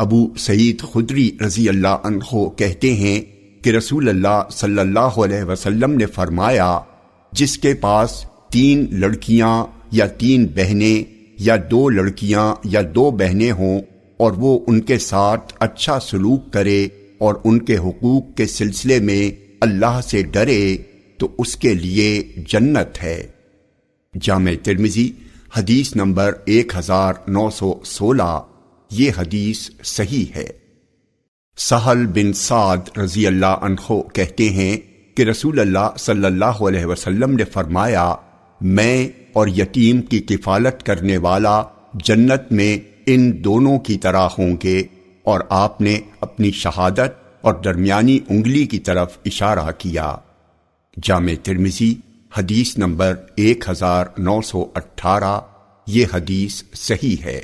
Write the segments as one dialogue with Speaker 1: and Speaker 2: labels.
Speaker 1: ابو سعید خدری رضی اللہ عنہ کہتے ہیں کہ رسول اللہ صلی اللہ علیہ وسلم نے فرمایا، جس کے پاس 3 لڑکیاں یا 3 بہنیں یا 2 لڑکیاں یا 2 بہنیں ہوں اور وہ ان کے ساتھ اچھا سلوک کرے اور ان کے حقوق کے سلسلے میں اللہ سے ڈرے تو اس کے لیے جنت ہے۔ جامع ترمذی حدیث نمبر 1916۔ یہ حدیث صحیح ہے۔ سہل بن سعد رضی اللہ عنہ کہتے ہیں کہ رسول اللہ صلی اللہ علیہ وسلم نے فرمایا، میں اور یتیم کی کفالت کرنے والا جنت میں ان دونوں کی طرح ہوں گے، اور آپ نے اپنی شہادت اور درمیانی انگلی کی طرف اشارہ کیا۔ جامع ترمذی حدیث نمبر 1918۔ یہ حدیث صحیح ہے۔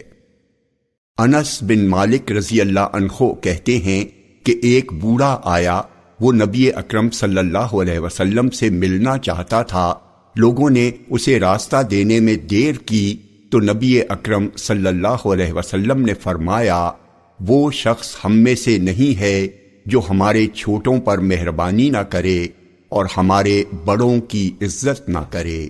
Speaker 1: انس بن مالک رضی اللہ عنہ کہتے ہیں کہ ایک بوڑھا آیا، وہ نبی اکرم صلی اللہ علیہ وسلم سے ملنا چاہتا تھا۔ لوگوں نے اسے راستہ دینے میں دیر کی تو نبی اکرم صلی اللہ علیہ وسلم نے فرمایا، وہ شخص ہم میں سے نہیں ہے جو ہمارے چھوٹوں پر مہربانی نہ کرے اور ہمارے بڑوں کی عزت نہ کرے۔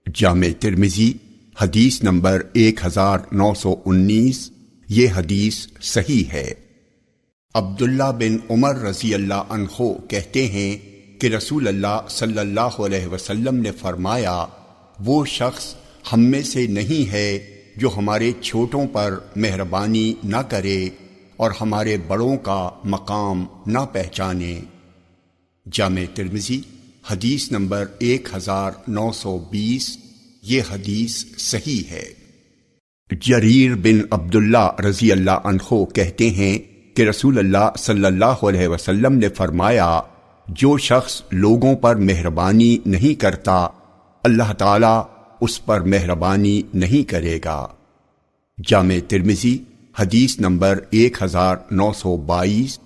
Speaker 1: جامع ترمذی حدیث نمبر 1919۔ یہ حدیث صحیح ہے۔ عبداللہ بن عمر رضی اللہ عنہ کہتے ہیں کہ رسول اللہ صلی اللہ علیہ وسلم نے فرمایا، وہ شخص ہم میں سے نہیں ہے جو ہمارے چھوٹوں پر مہربانی نہ کرے اور ہمارے بڑوں کا مقام نہ پہچانے۔ جامع ترمذی حدیث نمبر 1920۔ یہ حدیث صحیح ہے۔ جریر بن عبداللہ رضی اللہ عنہ کہتے ہیں کہ رسول اللہ صلی اللہ علیہ وسلم نے فرمایا، جو شخص لوگوں پر مہربانی نہیں کرتا، اللہ تعالیٰ اس پر مہربانی نہیں کرے گا۔ جامع ترمذی حدیث نمبر 1922۔